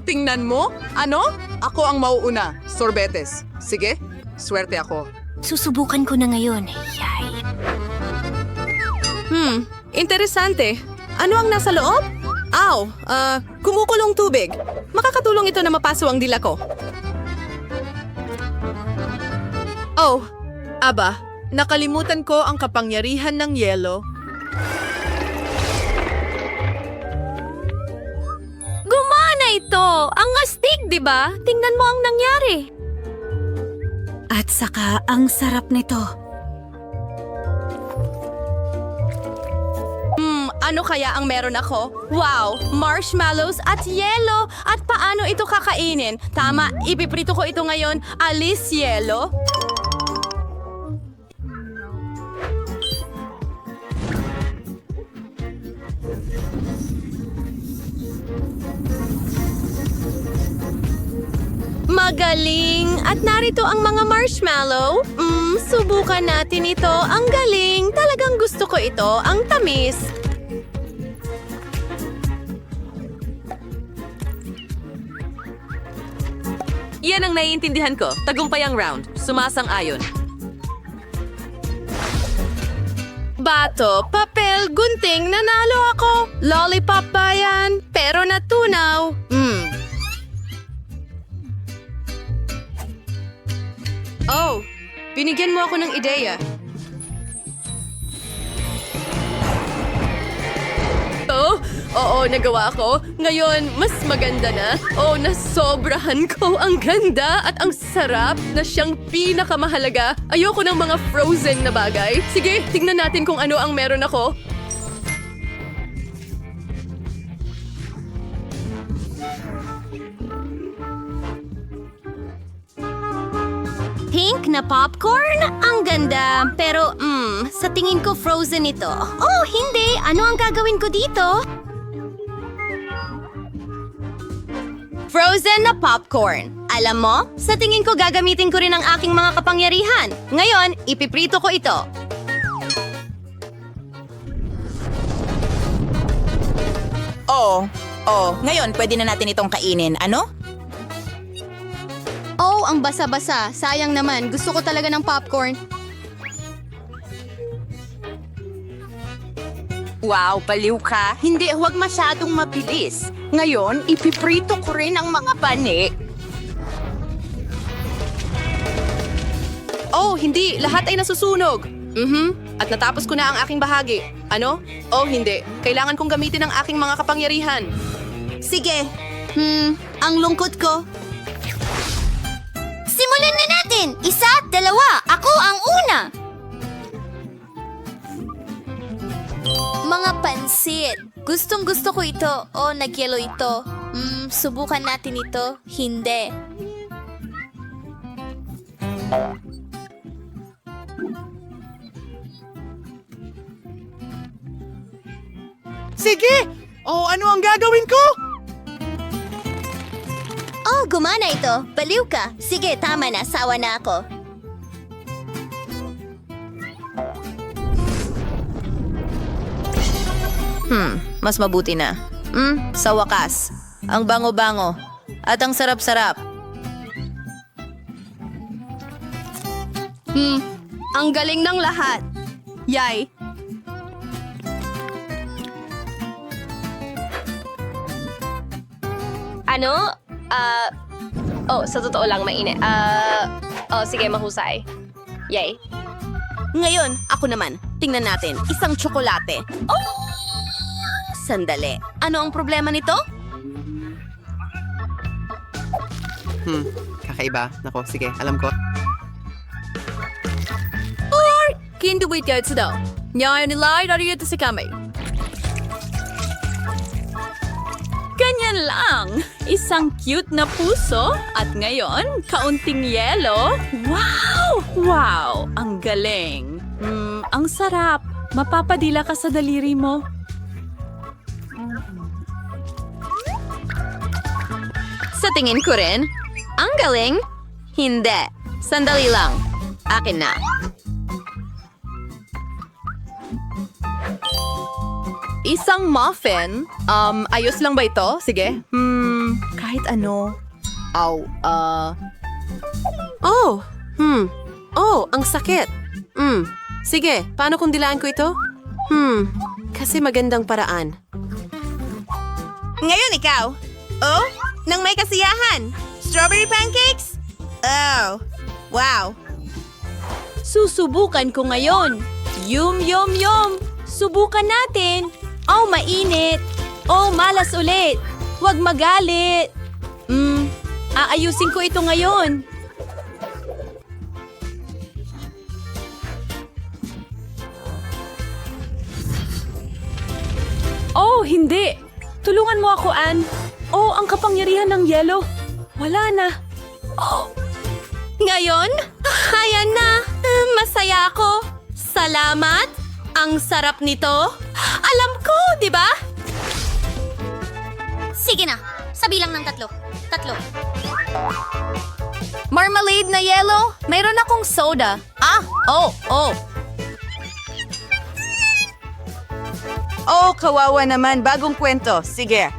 tingnan mo. Ano? Ako ang mauuna. Sorbetes. Sige, swerte ako. Susubukan ko na ngayon. Yay. Interesante. Ano ang nasa loob? Kumukulong tubig. Makakatulong ito na mapaso ang dila ko. Oh, aba, nakalimutan ko ang kapangyarihan ng yelo. Gumana ito! Ang astig, di ba? Tingnan mo ang nangyari. At saka, ang sarap nito. Ano kaya ang meron ako? Wow! Marshmallows at yelo! At paano ito kakainin? Tama, ipiprito ko ito ngayon. Alis yelo. Magaling! At narito ang mga marshmallow. Subukan natin ito. Ang galing! Talagang gusto ko ito. Ang tamis. Yan ang naiintindihan ko. Tagumpay ang round. Sumasang-ayon. Bato, papel, gunting, nanalo ako. Lollipop ba yan? Pero natunaw. Oh, binigyan mo ako ng ideya. Oh, oo, nagawa ko. Ngayon, mas maganda na. Oh, nasobrahan ko. Ang ganda at ang sarap na siyang pinakamahalaga. Ayoko ng mga frozen na bagay. Sige, tingnan natin kung ano ang meron ako. Pink na popcorn? Ang ganda. Pero, sa tingin ko frozen ito. Oh, hindi. Ano ang gagawin ko dito? Frozen na popcorn. Alam mo, sa tingin ko gagamitin ko rin ang aking mga kapangyarihan. Ngayon, ipiprito ko ito. Ngayon pwede na natin itong kainin. Ano? Oh, ang basa-basa. Sayang naman. Gusto ko talaga ng popcorn. Wow, baliw ka. Hindi, huwag masyadong mabilis. Ngayon, ipiprito ko rin ang mga pani. Oh, hindi. Lahat ay nasusunog. At natapos ko na ang aking bahagi. Ano? Oh, hindi. Kailangan kong gamitin ang aking mga kapangyarihan. Sige. Ang lungkot ko. Simulan na natin! 1, 2, ako ang una! Mga pansit. Gustong gusto ko ito. O, nagyelo ito. Subukan natin ito. Hindi. Sige! Oh, ano ang gagawin ko? Oh, gumana ito. Baliw ka. Sige, tama na. Sawa na ako. Mas mabuti na. Sa wakas. Ang bango-bango. At ang sarap-sarap. Ang galing ng lahat. Yay! Ano? Sa totoo lang, mainit. Sige, mahusay. Yay. Ngayon, ako naman. Tingnan natin. Isang tsokolate. Oh! Sandali. Ano ang problema nito? Kakaiba. Nako, sige, alam ko. Kinduwit ka ito daw. Ngayon nilay, narito si kami. Ganyan lang. Isang cute na puso. At ngayon, kaunting yelo. Wow! Wow! Ang galing. Ang sarap. Mapapadila ka sa daliri mo. Sa tingin ko rin, ang galing. Hindi. Sandali lang. Akin na. Isang muffin? Ayos lang ba ito? Sige. Kahit kahit ano. Ang sakit. Sige, paano kung dilaan ko ito? Kasi magandang paraan. Ngayon ikaw. Oh, nang may kasiyahan. Strawberry pancakes? Oh, wow. Susubukan ko ngayon. Yum, yum, yum. Subukan natin. Oh, mainit. Oh, malas ulit. Huwag magalit. Aayusin ko ito ngayon. Oh, hindi. Tulungan mo ako, Ann. Oh, ang kapangyarihan ng yelo. Wala na. Oh. Ngayon, ayan na. Masaya ako. Salamat. Ang sarap nito. Alam ko, di ba? Sige na, sabilang ng 3. 3. Marmalade na yelo? Mayroon akong soda. Oh. Oh, kawawa naman. Bagong kwento. Sige.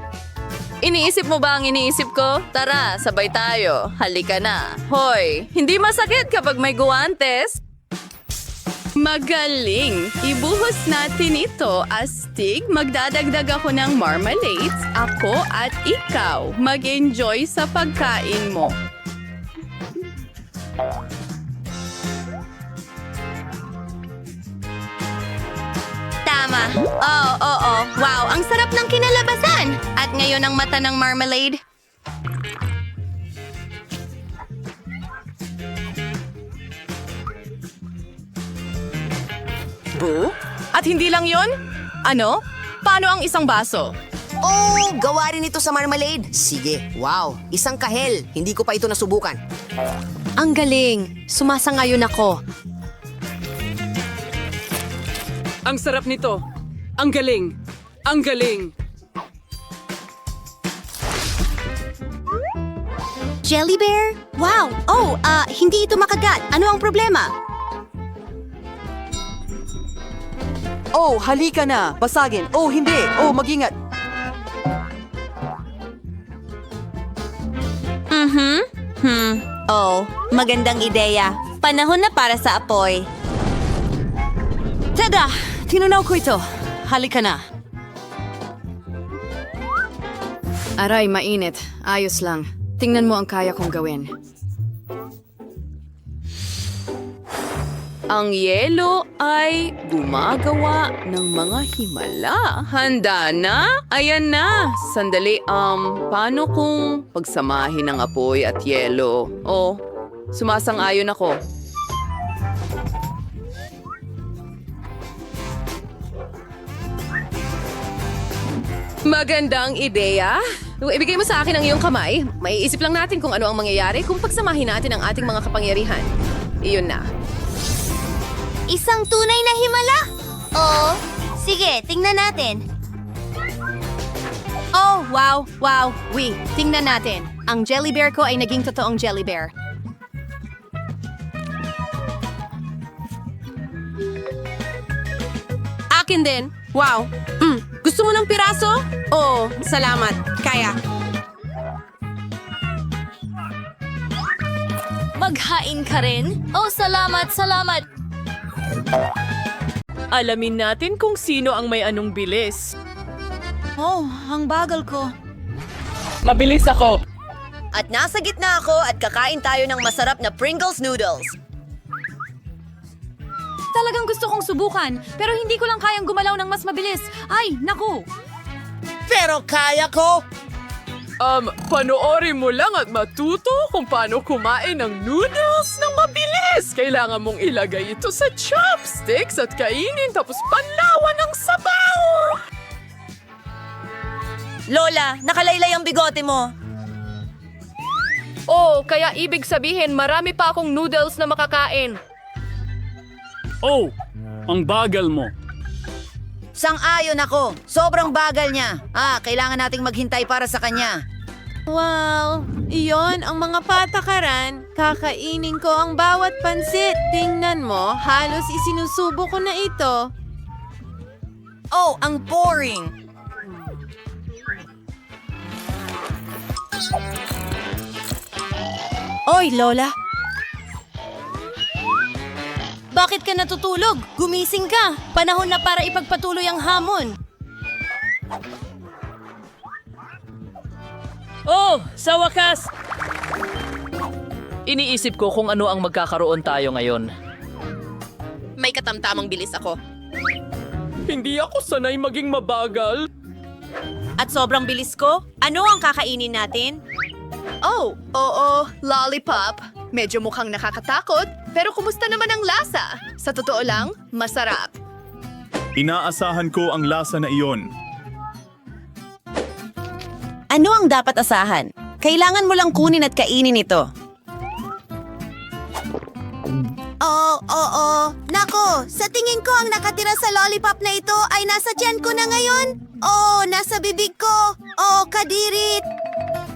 Iniisip mo ba ang iniisip ko? Tara, sabay tayo. Halika na. Hoy, hindi masakit kapag may guwantes. Magaling! Ibuhos natin ito, astig. Magdadagdag ako ng marmalades. Ako at ikaw. Mag-enjoy sa pagkain mo. Tama. Oo. Wow, ang sarap ng kinalabasan. At ngayon ang mata ng marmalade. At hindi lang yon? Ano? Paano ang isang baso? Oh, gawa rin ito sa marmalade. Sige, wow. Isang kahel. Hindi ko pa ito nasubukan. Ang galing. Sumasangayon ako. Ang sarap nito. Ang galing. Ang galing. Jelly bear? Wow! Oh, hindi ito makagat. Ano ang problema? Oh, halika na. Basagin. Oh, hindi. Oh, mag-ingat. Oh, magandang ideya. Panahon na para sa apoy. Tada! Tinunaw ko ito. Halika na. Aray, mainit. Ayos lang. Tingnan mo ang kaya kong gawin. Ang yelo ay gumagawa ng mga himala. Handa na? Ayan na. Sandali, paano kung pagsamahin ang apoy at yelo? Oh, sumasang-ayon ako. Magandang ideya. Ibigay mo sa akin ang iyong kamay. Maiisip lang natin kung ano ang mangyayari kung pagsamahin natin ang ating mga kapangyarihan. Iyon na. Isang tunay na himala? Oo. Sige, tingnan natin. Oh, wow. Tingnan natin. Ang jelly bear ko ay naging totoong jelly bear. Akin din. Wow. Gusto mo ng piraso? Oo, salamat. Kaya. Maghain ka rin? Oh, salamat. Alamin natin kung sino ang may anong bilis. Oh, ang bagal ko. Mabilis ako. At nasa gitna ako at kakain tayo ng masarap na Pringles noodles. Talagang gusto kong subukan, pero hindi ko lang kayang gumalaw ng mas mabilis. Ay, naku! Pero kaya ko! Panoorin mo lang at matuto kung paano kumain ng noodles ng mabilis. Kailangan mong ilagay ito sa chopsticks at kainin tapos panlawan ng sabaw. Lola, nakalaylay ang bigote mo. Oh, kaya ibig sabihin marami pa akong noodles na makakain. Oh, ang bagal mo. Sang-ayon ako. Sobrang bagal niya. Kailangan nating maghintay para sa kanya. Wow, iyon ang mga patakaran. Kakainin ko ang bawat pansit. Tingnan mo, halos isinusubo ko na ito. Oh, ang boring. Oy, Lola. Bakit ka natutulog? Gumising ka. Panahon na para ipagpatuloy ang hamon. Oh, sa wakas! Iniisip ko kung ano ang magkakaroon tayo ngayon. May katamtamang bilis ako. Hindi ako sanay maging mabagal. At sobrang bilis ko? Ano ang kakainin natin? Oh, oo, lollipop. Medyo mukhang nakakatakot, pero kumusta naman ang lasa? Sa totoo lang, masarap. Inaasahan ko ang lasa na iyon. Ano ang dapat asahan? Kailangan mo lang kunin at kainin ito. Oo. Nako, sa tingin ko ang nakatira sa lollipop na ito ay nasa tiyan ko na ngayon. Oh, nasa bibig ko. Oh, kadirit.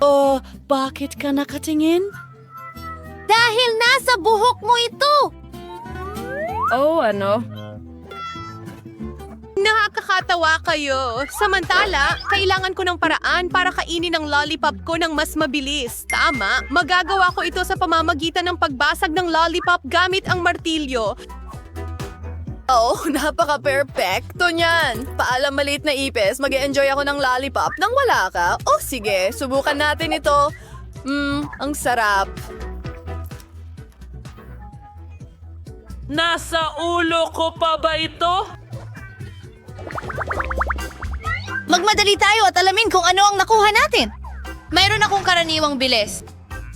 Oh, bakit ka nakatingin? Dahil nasa buhok mo ito. Oh, ano? Nakakatawa kayo. Samantala, kailangan ko ng paraan para kainin ang lollipop ko ng mas mabilis. Tama, magagawa ko ito sa pamamagitan ng pagbasag ng lollipop gamit ang martilyo. Oh, napaka-perfecto niyan. Paalam maliit na ipis, mag-enjoy ako ng lollipop nang wala ka. Oh, sige, subukan natin ito. Ang sarap. Nasa ulo ko pa ba ito? Magmadali tayo at alamin kung ano ang nakuha natin. Mayroon akong karaniwang bilis.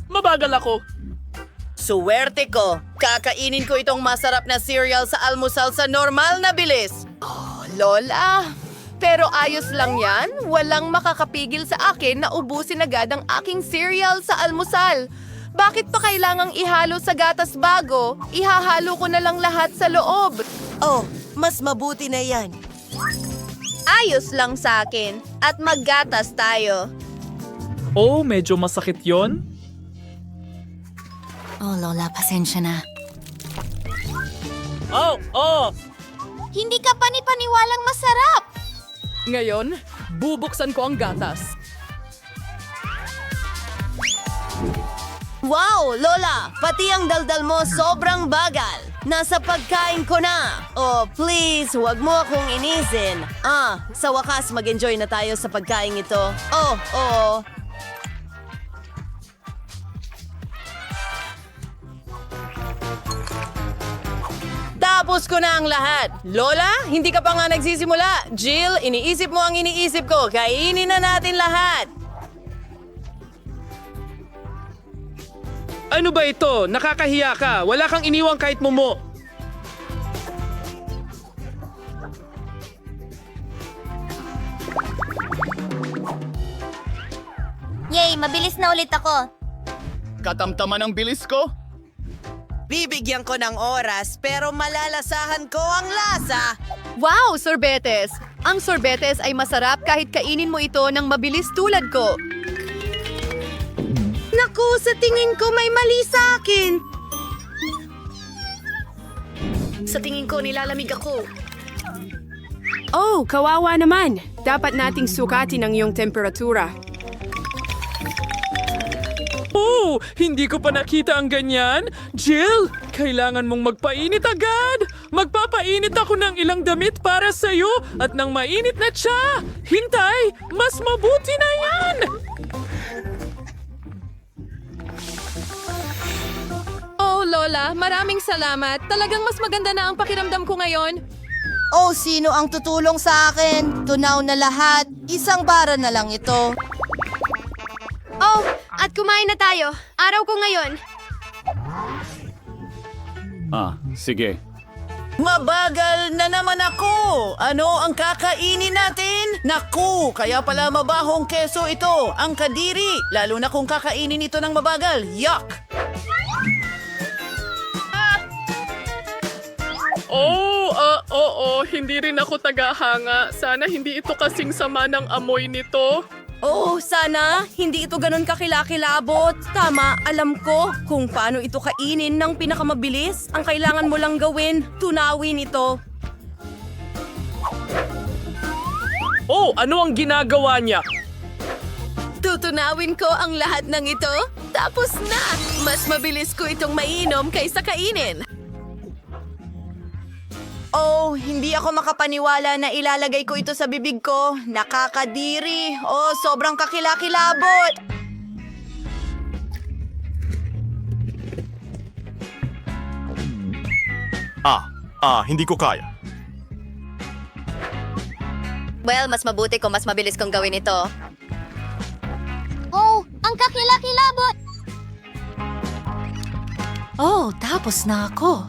Mabagal ako. Suwerte ko. Kakainin ko itong masarap na cereal sa almusal sa normal na bilis. Lola, pero ayos lang yan. Walang makakapigil sa akin na ubusin agad ang aking cereal sa almusal. Bakit pa kailangang ihalo sa gatas bago? Ihahalo ko na lang lahat sa loob. Oh, mas mabuti na yan. Ayos lang sa akin. At maggatas tayo. Oh, medyo masakit yon. Oh, Lola, pasensya na. Oh! Hindi ka panipaniwalang masarap. Ngayon, bubuksan ko ang gatas. Wow, Lola! Pati ang daldal mo sobrang bagal. Nasa pagkain ko na. Oh, please, huwag mo akong inisin. Sa wakas mag-enjoy na tayo sa pagkain ito. Oh. Tapos ko na ang lahat. Lola, hindi ka pa nga nagsisimula. Jill, iniisip mo ang iniisip ko. Kainin na natin lahat. Ano ba ito? Nakakahiya ka. Wala kang iniwang kahit mumo. Yay, mabilis na ulit ako. Katamtaman ang bilis ko? Bibigyan ko ng oras pero malalasahan ko ang lasa. Wow, sorbetes! Ang sorbetes ay masarap kahit kainin mo ito ng mabilis tulad ko. Naku, sa tingin ko may mali sa akin. Sa tingin ko, nilalamig ako. Oh, kawawa naman. Dapat nating sukatin ang iyong temperatura. Oh, hindi ko pa nakita ang ganyan. Jill, kailangan mong magpainit agad. Magpapainit ako ng ilang damit para sa'yo at ng mainit na tsa. Hintay, mas mabuti na yan. Oh, Lola, maraming salamat. Talagang mas maganda na ang pakiramdam ko ngayon. Oh, sino ang tutulong sa akin? Tunaw na lahat. Isang bara na lang ito. Oh, at kumain na tayo. Araw ko ngayon. Sige. Mabagal na naman ako! Ano ang kakainin natin? Naku, kaya pala mabahong keso ito, ang kadiri. Lalo na kung kakainin ito ng mabagal. Yuck! Oo, hindi rin ako tagahanga. Sana hindi ito kasing sama ng amoy nito. Oh, sana hindi ito ganun kakilakilabot. Tama, alam ko kung paano ito kainin ng pinakamabilis. Ang kailangan mo lang gawin, tunawin ito. Oh, ano ang ginagawa niya? Tutunawin ko ang lahat ng ito, tapos na! Mas mabilis ko itong mainom kaysa kainin. Oh, hindi ako makapaniwala na ilalagay ko ito sa bibig ko. Nakakadiri. Oh, sobrang kakilakilabot. Hindi ko kaya. Well, mas mabuti kung mas mabilis kong gawin ito. Oh, ang kakilakilabot! Oh, tapos na ako.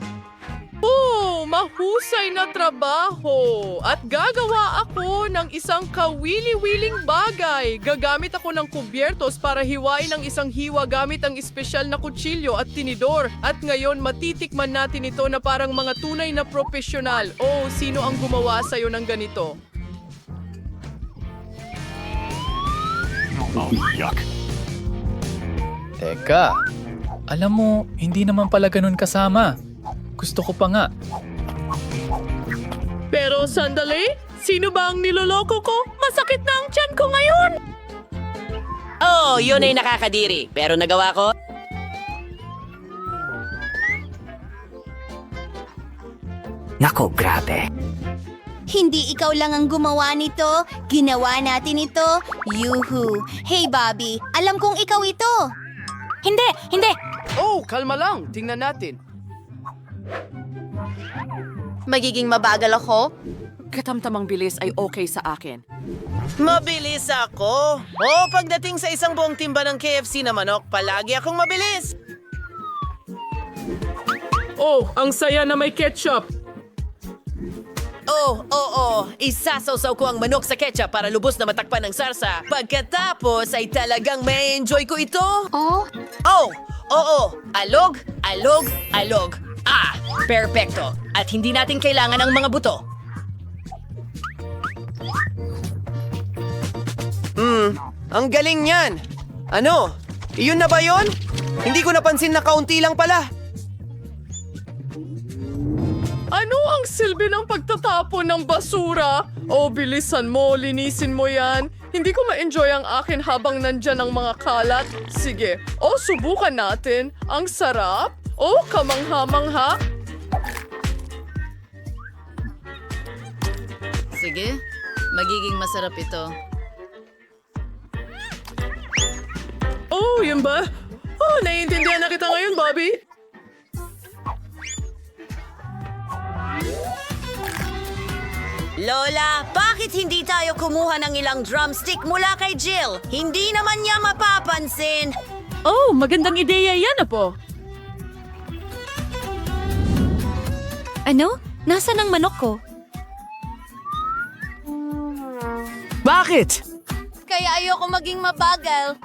Oh, mahusay na trabaho! At gagawa ako ng isang kawili-wiling bagay. Gagamit ako ng kubyertos para hiwain ang isang hiwa gamit ang espesyal na kutsilyo at tinidor. At ngayon matitikman natin ito na parang mga tunay na profesional. Oh, sino ang gumawa sa'yo ng ganito? Teka, alam mo, hindi naman pala ganun kasama. Gusto ko pa nga. Pero sandali, sino ba ang niloloko ko? Masakit na ang tiyan ko ngayon! Oh, yun ay nakakadiri. Pero nagawa ko. Nako, grabe. Hindi ikaw lang ang gumawa nito. Ginawa natin ito. Yuhu. Hey, Bobby. Alam kong ikaw ito. Hindi! Oh, kalma lang. Tingnan natin. Magiging mabagal ako. Katamtamang bilis ay okay sa akin. Mabilis ako. Oh, pagdating sa isang buong timba ng KFC na manok, palagi akong mabilis. Oh, ang saya na may ketchup. Oo. Isasawsaw ko ang manok sa ketchup para lubos na matakpan ng sarsa. Pagkatapos ay talagang may enjoy ko ito. Oh? Oo. Alog. Perpekto. At hindi natin kailangan ng mga buto. Ang galing niyan. Ano? Iyon na ba yon? Hindi ko napansin na kaunti lang pala. Ano ang silbi ng pagtatapon ng basura? Oh, bilisan mo, linisin mo yan. Hindi ko ma-enjoy ang akin habang nandyan ang mga kalat. Sige, subukan natin. Ang sarap. Kamangha-mangha. Sige, magiging masarap ito. Oh, yun ba? Oh, naiintindihan na kita ngayon, Bobby. Lola, bakit hindi tayo kumuha ng ilang drumstick mula kay Jill? Hindi naman niya mapapansin. Oh, magandang ideya yan, Apo. Ano? Nasaan ang manok ko? Bakit? Kaya ayoko maging mabagal.